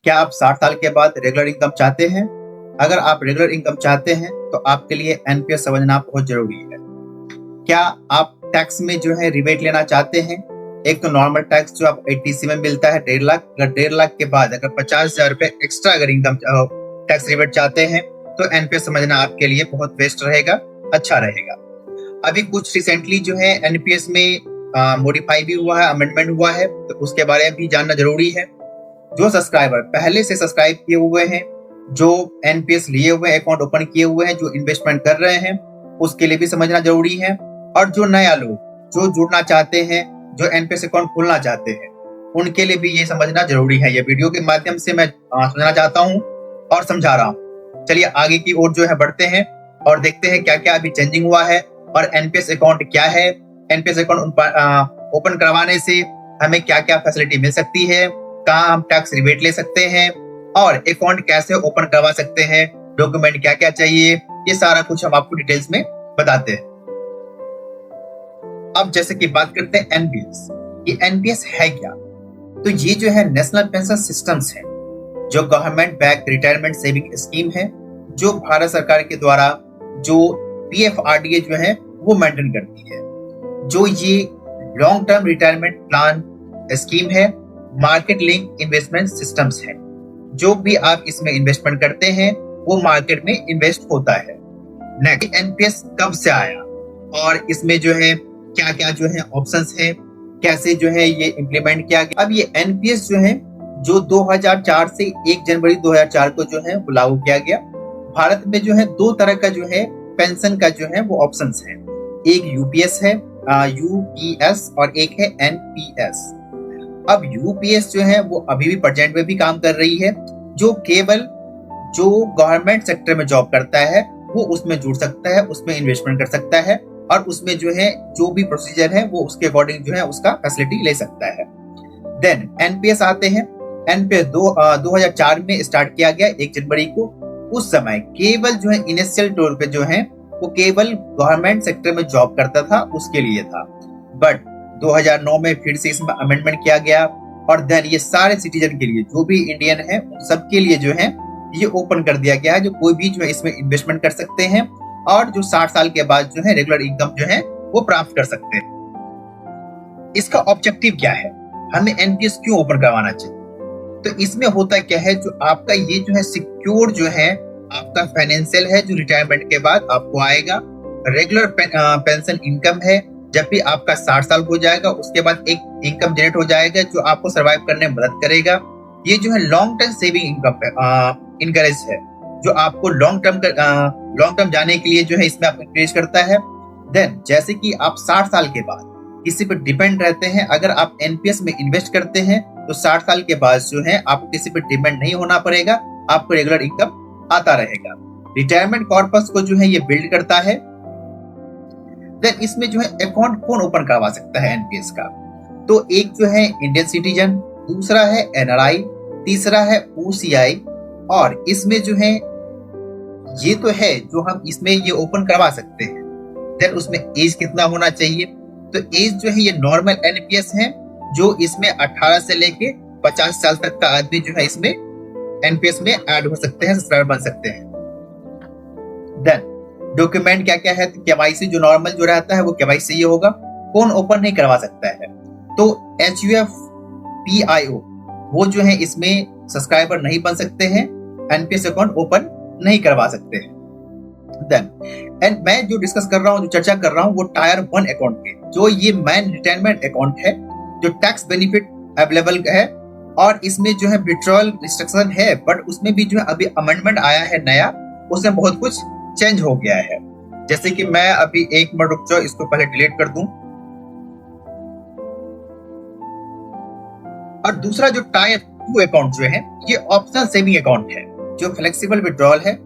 क्या आप 60 साल के बाद रेगुलर इनकम चाहते हैं? अगर आप रेगुलर इनकम चाहते हैं तो आपके लिए एनपीएस समझना बहुत जरूरी है। क्या आप टैक्स में जो है रिबेट लेना चाहते हैं? एक तो नॉर्मल टैक्स जो आप 80सी में मिलता है 1.5 लाख, अगर 1.5 लाख के बाद अगर 50,000 रुपए एक्स्ट्रा अगर इनकम टैक्स रिबेट चाहते हैं तो एनपीएस समझना आपके लिए बहुत बेस्ट रहेगा, अच्छा रहेगा। अभी कुछ रिसेंटली जो है एनपीएस में मॉडिफाई भी हुआ है, अमेंडमेंट हुआ है, तो उसके बारे में भी जानना जरूरी है। जो सब्सक्राइबर पहले से सब्सक्राइब किए हुए हैं, जो एनपीएस लिए हुए अकाउंट ओपन किए हुए हैं, जो इन्वेस्टमेंट कर रहे हैं, उसके लिए भी समझना जरूरी है। और जो नया लोग जो जुड़ना चाहते हैं, जो एनपीएस अकाउंट खोलना चाहते हैं, उनके लिए भी ये समझना जरूरी है। ये वीडियो के माध्यम से मैं समझाना चाहता हूँ और समझा रहा हूँ। चलिए आगे की ओर जो है बढ़ते हैं और देखते हैं क्या क्या अभी चेंजिंग हुआ है और एनपीएस अकाउंट क्या है, एनपीएस अकाउंट ओपन करवाने से हमें क्या क्या फैसिलिटी मिल सकती है, कहाँ हम टैक्स रिबेट ले सकते हैं और अकाउंट कैसे ओपन करवा सकते हैं, डॉक्यूमेंट क्या क्या चाहिए, ये सारा कुछ हम आपको डिटेल्स में बताते हैं। अब जैसे कि बात करते हैं एनपीएस, ये एनपीएस है क्या? तो ये जो है नेशनल पेंशन सिस्टम्स है, जो government back retirement saving scheme है, जो भारत सरकार के द्वारा जो पीएफआरडीए जो है वो मेंटेन करती है। जो ये long term retirement plan scheme है, मार्केट लिंक इन्वेस्टमेंट सिस्टम्स है। जो भी आप इसमें इन्वेस्टमेंट करते हैं वो मार्केट में इन्वेस्ट होता है। नेक्स्ट, एनपीएस कब से आया और इसमें जो है क्या क्या जो है ऑप्शंस हैं, कैसे जो है ये इम्प्लीमेंट किया गया। अब ये एनपीएस जो है जो 2004 से 1 जनवरी 2004 को जो है लागू किया गया। भारत में जो है 2 तरह का जो है पेंशन का जो है वो ऑप्शंस है, एक यूपीएस है, यूपीएस, और एक है एनपीएस। अब यूपीएस जो है वो अभी भी प्रेजेंट में भी काम कर रही है, जो केवल जो गवर्नमेंट सेक्टर में जॉब करता है वो उसमें जुड़ सकता है, उसमें इन्वेस्टमेंट कर सकता है और उसमें जो है जो भी प्रोसीजर है वो उसके अकॉर्डिंग जो है उसका फैसिलिटी ले सकता है। देन एनपीएस आते हैं। एनपीएस 2004 में स्टार्ट किया गया 1 जनवरी को। उस समय केवल जो है इनिशियल तौर पे जो है वो केवल गवर्नमेंट सेक्टर में जॉब करता था, उसके लिए था। बट 2009 में फिर से इसमें अमेंडमेंट किया गया और देन ये सारे सिटीजन के लिए, जो भी इंडियन है उन सबके लिए जो है ये ओपन कर दिया गया है, जो कोई भी जो है इसमें इन्वेस्टमेंट कर सकते हैं और जो 60 साल के बाद जो है रेगुलर इनकम जो है वो प्राप्त कर सकते हैं। इसका ऑब्जेक्टिव क्या है, हमें एनपीएस क्यों ओपन करवाना चाहिए? तो इसमें होता क्या है, जो आपका ये जो है सिक्योर जो है आपका फाइनेंशियल है, जो रिटायरमेंट के बाद आपको आएगा। रेगुलर पेंशन इनकम है, जब भी आपका 60 साल हो जाएगा उसके बाद एक इनकम जनरेट हो जाएगा जो आपको सर्वाइव करने में मदद करेगा। ये जो है long term saving income encourage है, जो आपको लॉन्ग टर्म जाने के लिए जो है इसमें आपको इंकरेज करता है। देन जैसे कि आप 60 साल के बाद किसी पर डिपेंड रहते हैं, अगर आप एनपीएस में इन्वेस्ट करते हैं तो 60 साल के बाद जो है आपको किसी पर डिपेंड नहीं होना पड़ेगा, आपको रेगुलर इनकम आता रहेगा। रिटायरमेंट कॉर्पस को जो है ये बिल्ड करता है। देन इसमें जो है अकाउंट कौन ओपन करवा सकता है एनपीएस का? तो एक जो है इंडियन सिटीजन, दूसरा है एनआरआई, तीसरा है ओसीआई, और इसमें जो है ये तो है जो हम इसमें ये ओपन करवा सकते हैं। देन उसमें एज कितना होना चाहिए? तो एज जो है ये नॉर्मल एनपीएस है, जो इसमें 18 से लेके 50 साल तक का आदमी जो है इसमें एनपीएस में ऐड हो सकते हैं, सब्सक्राइबर बन सकते हैं। देन डॉक्यूमेंट क्या क्या है? केवाईसी जो नॉर्मल जो रहता है वो केवाईसी ये होगा। कौन ओपन नहीं करवा सकता है? तो एचयूएफ पीआईओ वो जो है इसमें सब्सक्राइबर नहीं बन सकते हैं, एनपीएस अकाउंट ओपन नहीं करवा सकते हैं। देन मैं जो डिस्कस कर रहा हूँ, जो चर्चा कर रहा हूँ, वो टायर 1 अकाउंट के, जो ये मैन रिटायरमेंट अकाउंट है, जो टैक्स बेनिफिट अवेलेबल है और इसमें जो है विड्रॉल रिस्ट्रिक्शन है, बट उसमें भी जो है अभी अमेंडमेंट आया है नया, उसमें बहुत कुछ चेंज हो गया है। जैसे कि मैं अभी 1 मिनट रुक जाओ, इसको पहले डिलीट कर दूं। और दूसरा जो टायर 2 अकाउंट जो है ये ऑप्शनल सेविंग अकाउंट है, जो फ्लेक्सिबल विड्रॉल है।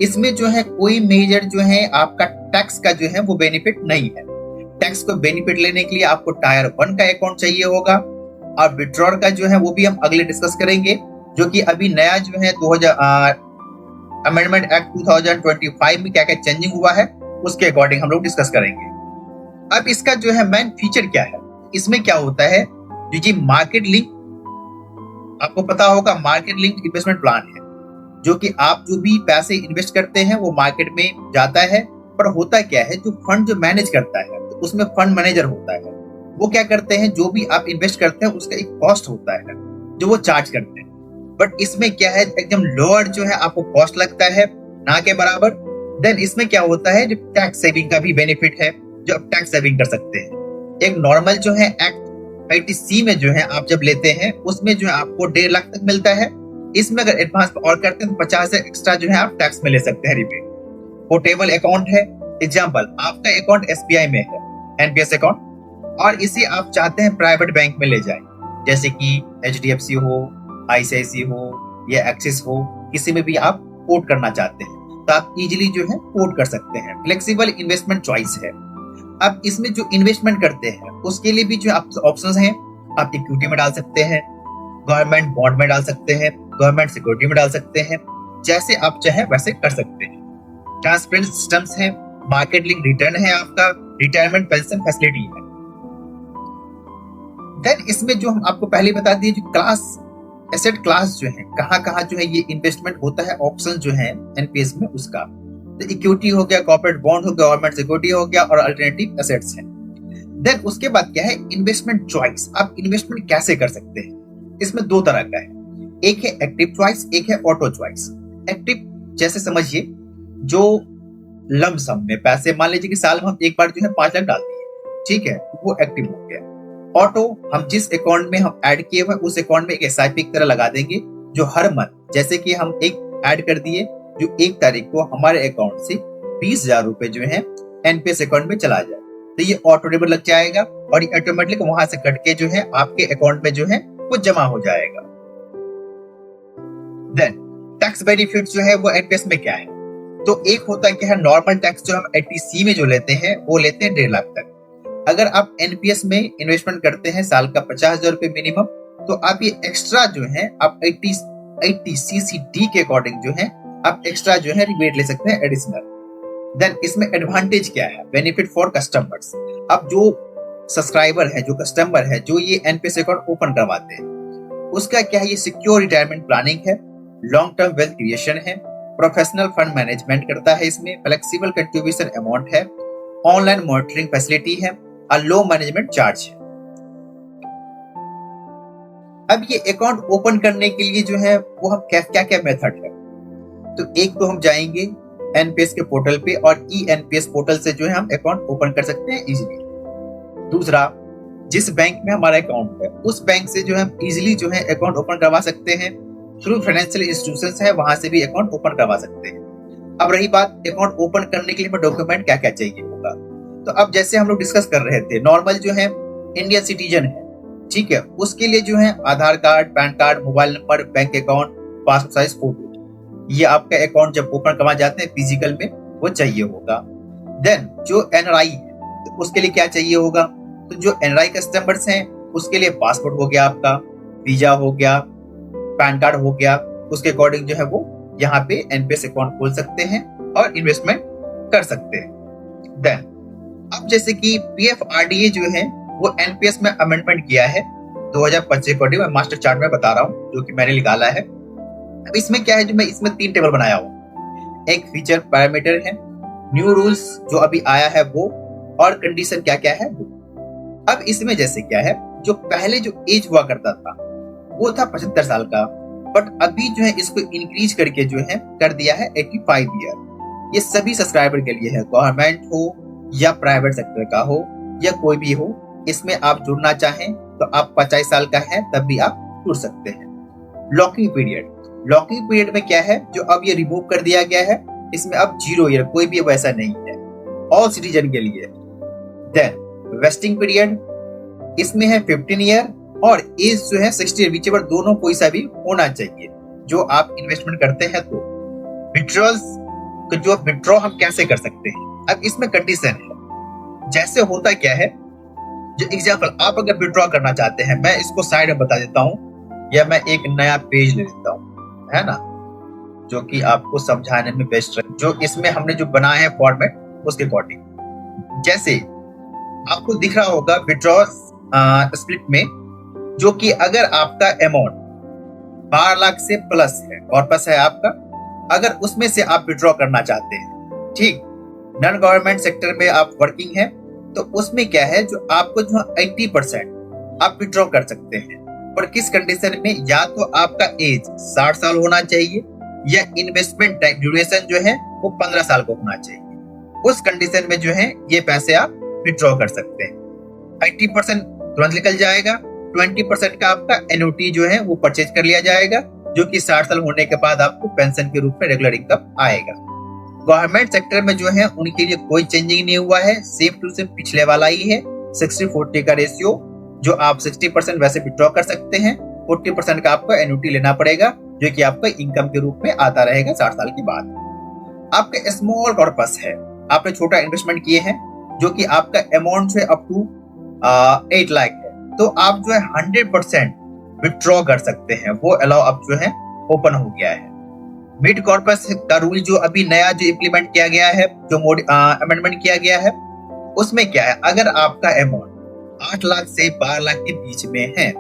इसमें जो है कोई मेजर जो है आपका टैक्स का जो है वो बेनिफिट नहीं है। टैक्स को बेनिफिट लेने के लिए आपको टायर 1 का अकाउंट चाहिए होगा, और विड्रॉल का जो है वो भी हम अगले डिस्कस करेंगे, जो कि अभी नया जो है 2000 अमेंडमेंट एक्ट 2025 में क्या क्या चेंजिंग हुआ है उसके अकॉर्डिंग हम लोग डिस्कस करेंगे। अब इसका जो है मेन फीचर क्या है, इसमें क्या होता है, जो जी मार्केट लिंक आपको पता होगा मार्केट लिंक्ड इन्वेस्टमेंट प्लान है, जो कि आप जो भी पैसे इन्वेस्ट करते हैं वो मार्केट में जाता है। पर होता क्या है, जो फंड जो मैनेज करता है तो उसमें फंड मैनेजर होता है, वो क्या करते हैं, जो भी आप इन्वेस्ट करते हैं उसका एक कॉस्ट होता है जो वो चार्ज करते हैं। बट इसमें क्या है, एकदम लोअर जो है आपको कॉस्ट लगता है, ना के बराबर। देन इसमें क्या होता है, जो टैक्स सेविंग का भी बेनिफिट है, जो आप टैक्स सेविंग कर सकते हैं। एक नॉर्मल जो है एक्ट 80C में जो है आप जब लेते हैं उसमें जो है आपको 1.5 लाख तक मिलता है। इसमें अगर एडवांस और करते हैं तो 50,000 एक्स्ट्रा जो है आप टैक्स में ले सकते हैं रिबेट। पोर्टेबल अकाउंट है, एग्जांपल आपका अकाउंट SBI में है, NPS अकाउंट, और इसे आप चाहते हैं प्राइवेट बैंक में ले जाएं, जैसे कि HDFC हो, ICICI हो या एक्सिस हो, किसी में भी आप पोर्ट करना चाहते हैं तो आप इजीली जो है पोर्ट कर सकते हैं। फ्लेक्सिबल इन्वेस्टमेंट चॉइस है। अब इसमें जो इन्वेस्टमेंट करते हैं उसके लिए भी जो ऑप्शंस हैं, आप इक्विटी में डाल सकते हैं, गवर्नमेंट बॉन्ड में डाल सकते हैं, गवर्नमेंट सिक्योरिटी में डाल सकते हैं, जैसे आप चाहे वैसे कर सकते हैं। ट्रांसपेरेंट सिस्टम्स है, मार्केट लिंक रिटर्न है, आपका रिटायरमेंट पेंशन फैसिलिटी है। देन इसमें जो हम आपको पहले बता दिए, जो क्लास एसेट क्लास जो है, कहाँ जो है ये इन्वेस्टमेंट होता है, ऑप्शन जो है एनपीएस में उसका, तो इक्विटी हो गया, कॉर्पोरेट बॉन्ड हो गया, गवर्नमेंट सिक्योरिटी हो गया और अल्टरनेटिव एसेट्स है। देन उसके बाद क्या है, इन्वेस्टमेंट चॉइस। आप इन्वेस्टमेंट कैसे कर सकते हैं, इसमें दो तरह का है, एक है एक्टिव चॉइस, एक है ऑटो चॉइस। एक्टिव जैसे समझिए, जो लमसम में पैसे, मान लीजिए कि साल में हम एक बार जो है 5 लाख डाल दिए, ठीक है, वो एक्टिव हो गया। ऑटो, हम जिस अकाउंट में हम ऐड किए हुए उस अकाउंट में एक एसआईपी की तरह लगा देंगे, जो हर मंथ, जैसे कि हम एक ऐड कर दिए जो 1 तारीख को हमारे अकाउंट से 20,000 रुपए जो है एनपीएस अकाउंट में चला जाए, तो ये ऑटो डेबिट लग जाएगा और ये ऑटोमेटिक वहां से कट के जो है आपके अकाउंट में जो है वो जमा हो जाएगा। देन टैक्स बेनिफिट जो है वो एनपीएस में क्या है, तो एक होता है क्या है, नॉर्मल टैक्स जो हम 80C में जो लेते हैं वो लेते हैं 1.5 लाख तक। अगर आप एनपीएस में इन्वेस्टमेंट करते हैं साल का 50,000 रुपए मिनिमम, तो आप ये एक्स्ट्रा जो है आप 80CCD के अकॉर्डिंग जो है आप एक्स्ट्रा जो है रिबेट ले सकते हैं एडिशनल। देन इसमें एडवांटेज क्या है, बेनिफिट फॉर कस्टमर्स। अब जो सब्सक्राइबर है, जो कस्टमर है, जो ये एनपीएस अकाउंट ओपन करवाते हैं, उसका क्या है, ये सिक्योर रिटायरमेंट प्लानिंग है, लॉन्ग टर्म वेल्थ क्रिएशन है, प्रोफेशनल फंड मैनेजमेंट करता है, इसमें फ्लेक्सिबल कंट्रीब्यूशन अमाउंट है, ऑनलाइन मॉनिटरिंग फैसिलिटी है, लो मैनेजमेंट चार्ज है। अब ये अकाउंट ओपन करने के लिए जो है वो हम क्या क्या मेथड है, तो एक तो हम जाएंगे एनपीएस के पोर्टल पे और ई एनपीएस पोर्टल से जो है हम अकाउंट ओपन कर सकते हैं इजीली। दूसरा, जिस बैंक में हमारा अकाउंट है उस बैंक से जो है हम इजीली जो है अकाउंट ओपन करवा सकते हैं, थ्रू फाइनेंशियल इंस्टीट्यूशंस है वहां से भी अकाउंट ओपन करवा सकते हैं। अब रही बात अकाउंट ओपन करने के लिए डॉक्यूमेंट क्या क्या चाहिए होगा, तो अब जैसे हम लोग डिस्कस कर रहे थे, नॉर्मल जो है इंडियन सिटीजन है, ठीक है, उसके लिए जो है Aadhaar card, PAN card, mobile number, bank account, passport size photo, ये आपका अकाउंट जब ओपन करवा जाते हैं फिजिकल में वो चाहिए होगा। देन जो एनआरआई है तो उसके लिए क्या चाहिए होगा, तो जो एनआरआई कस्टमर्स हैं उसके लिए पासपोर्ट हो गया आपका, वीजा हो गया, पैन कार्ड हो गया, उसके अकॉर्डिंग जो है वो यहाँ पे एनपीएस अकाउंट खोल सकते हैं और इन्वेस्टमेंट कर सकते हैं। देन अब जैसे कि पीएफआरडीए जो है वो एनपीएस में अमेंडमेंट किया है 2025 अकॉर्डिंग, मैं मास्टर चार्ट में बता रहा हूँ जो कि मैंने निकाला है। अब इसमें क्या है, जो मैं इसमें 3 टेबल बनाया हूँ, एक फीचर पैरामीटर है, न्यू रूल्स जो अभी आया है वो, और कंडीशन क्या क्या है वो। अब इसमें जैसे क्या है, जो पहले जो एज हुआ करता था वो था 75 साल का, बट अभी जो है इसको इंक्रीज करके जो है कर दिया है 85 ईयर। ये सभी सब्सक्राइबर के लिए है, गवर्नमेंट हो या प्राइवेट सेक्टर का हो या कोई भी हो, इसमें आप जुड़ना चाहें तो आप 50 साल का है तब भी आप जुड़ सकते हैं। लॉकिंग पीरियड, लॉकिंग पीरियड में क्या है, जो अब ये रिमूव कर दिया गया है, इसमें अब 0 ईयर, कोई भी वैसा नहीं है, ऑल सिटीजन के लिए। देन वेस्टिंग पीरियड, इसमें है 15 ईयर और एज जो है 60 ईयर, विचेवर दोनों कोई सा भी होना चाहिए जो आप इन्वेस्टमेंट करते हैं। तो विड्रॉल्स, जो विड्रॉ हम कैसे कर सकते हैं, अब इसमें कंडीशन है, जैसे होता क्या है, जो एग्जांपल आप अगर विड्रॉ करना चाहते हैं, मैं इसको साइड में बता देता हूं या मैं एक नया पेज ले लेता हूं, है ना, जो कि आपको समझाने में बेस्ट रहे, जो इसमें हमने जो बनाया है फॉर्मेट उसके अकॉर्डिंग। जैसे आपको दिख रहा होगा विड्रॉ स्प्लिट में, जो कि अगर आपका अमाउंट 12 लाख से प्लस है, कॉर्पस है आपका, अगर उसमें से आप विड्रॉ करना चाहते हैं, ठीक, नॉन गवर्नमेंट सेक्टर में आप वर्किंग है, तो उसमें क्या है, जो आपको जो 80% आप विड्रॉ कर सकते हैं। पर किस कंडीशन में, या तो आपका एज 60 साल होना चाहिए या इन्वेस्टमेंट ड्यूरेशन जो है वो 15 साल को होना चाहिए। उस कंडीशन में जो है ये पैसे आप विड्रॉ कर सकते हैं। 80% तुरंत निकल जाएगा, 20% का आपका एनओटी जो है वो परचेज कर लिया जाएगा, जो कि 60 साल होने के बाद आपको पेंशन के रूप में रेगुलर इनकम आएगा। गवर्नमेंट सेक्टर में जो है उनके लिए कोई चेंजिंग नहीं हुआ है, सेम टू सेम पिछले वाला ही है, 60-40 का रेशियो, जो आप 60% वैसे विड्रॉ कर सकते हैं, 40% का आपको एनओटी लेना पड़ेगा, जो कि आपका इनकम के रूप में आता रहेगा 60 साल के बाद। आपका स्मॉल कॉर्पस है, आपने छोटा इन्वेस्टमेंट किए हैं, जो कि आपका अमाउंट है अप टू 8 लाख है, तो आप जो है 100% विड्रॉ कर सकते हैं, वो अलाउ अब जो है ओपन हो गया है। मिड कॉर्पस का रूल जो अभी नया जो इम्प्लीमेंट किया गया है, जो अमेंडमेंट किया गया है, उसमें क्या है, अगर आपका अमाउंट 8 लाख से 12 लाख के बीच में है,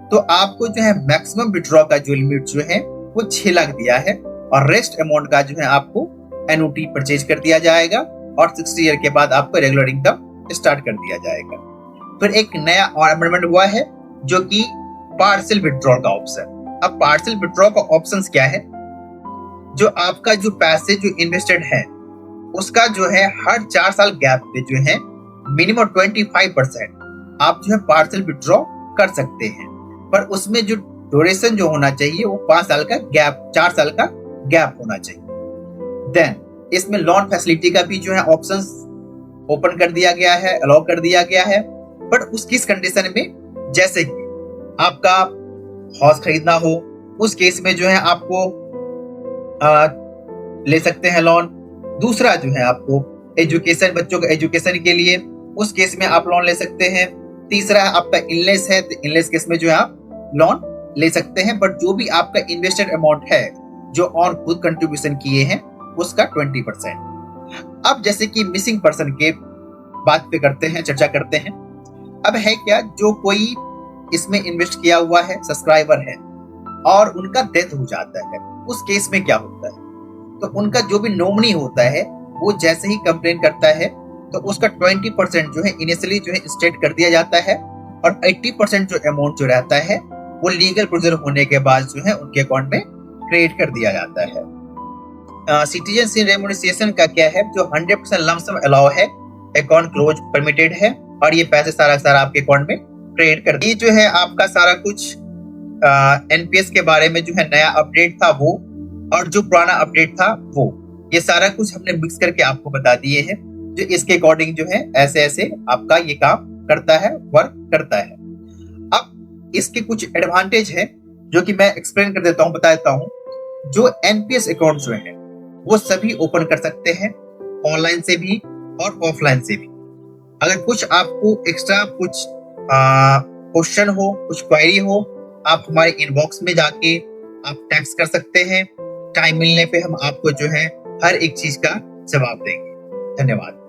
तो आपको जो है मैक्सिमम विड्रॉ का जो लिमिट जो है वो 6 लाख दिया है, और रेस्ट अमाउंट का जो है आपको एनओटी परचेज कर दिया जाएगा, और 60 ईयर के बाद आपको रेगुलर इनकम स्टार्ट कर दिया जाएगा। फिर एक नया और अमेंडमेंट हुआ है, जो कि पार्शियल विड्रॉ का ऑप्शन। अब पार्शियल विड्रॉ का ऑप्शन क्या है, जो आपका जो पैसे जो इन्वेस्टेड है उसका जो है हर 4 साल गैप पे जो है मिनिमम 25% आप जो है पार्शियल विड्रॉ कर सकते हैं, पर उसमें जो ड्यूरेशन जो होना चाहिए वो 5 साल का गैप, 4 साल का गैप होना चाहिए। देन इसमें लोन फैसिलिटी का भी जो है ऑप्शंस ओपन कर दिया गया है, अलाउ कर दिया गया है, बट उस किस कंडीशन में, जैसे कि आपका हाउस खरीदना हो, उस केस में जो है आपको ले सकते हैं लोन। दूसरा जो है आपको एजुकेशन, बच्चों के एजुकेशन के लिए, उस केस में आप लोन ले सकते हैं। तीसरा आपका इलनेस है, तो इलनेस केस में जो है आप लोन ले सकते हैं, बट जो भी आपका इन्वेस्टेड अमाउंट है जो ऑन खुद कंट्रीब्यूशन किए हैं उसका 20%। अब जैसे कि मिसिंग पर्सन के बात पे करते हैं, चर्चा करते हैं। अब है क्या, जो कोई इसमें इन्वेस्ट किया हुआ है, सब्सक्राइबर है, और उनका डेथ हो जाता है, उस केस में क्या होता है, तो उनका जो भी नॉमिनी होता है वो जैसे ही कंप्लेन करता है तो उसका 20% जो है इनिशियली जो है स्टेट कर दिया जाता है, और 80% जो अमाउंट जो रहता है वो लीगल प्रोसीजर होने के बाद जो है उनके अकाउंट में क्रेडिट कर दिया जाता है। सिटीजनशिप रेम्युनरेशन का क्या है, जो 100% लमसम अलाउ है, अकाउंट क्लोज परमिटेड है, और ये पैसे सारा आपके अकाउंट में क्रेडिट कर दिए। जो है आपका सारा कुछ एनपीएस के बारे में जो है नया अपडेट था वो, और जो पुराना अपडेट था वो, ये सारा कुछ हमने मिक्स करके आपको बता दिए हैं, जो इसके अकॉर्डिंग जो है ऐसे ऐसे आपका ये काम करता है, वर्क करता है। अब इसके कुछ एडवांटेज है जो कि मैं एक्सप्लेन कर देता हूँ, बता देता हूँ। जो एनपीएस अकाउंट जो है वो सभी ओपन कर सकते हैं, ऑनलाइन से भी और ऑफलाइन से भी। अगर कुछ आपको एक्स्ट्रा कुछ क्वेश्चन हो, कुछ क्वेरी हो, आप हमारे इनबॉक्स में जाके आप टेक्स्ट कर सकते हैं। टाइम मिलने पे हम आपको जो है हर एक चीज का जवाब देंगे। धन्यवाद।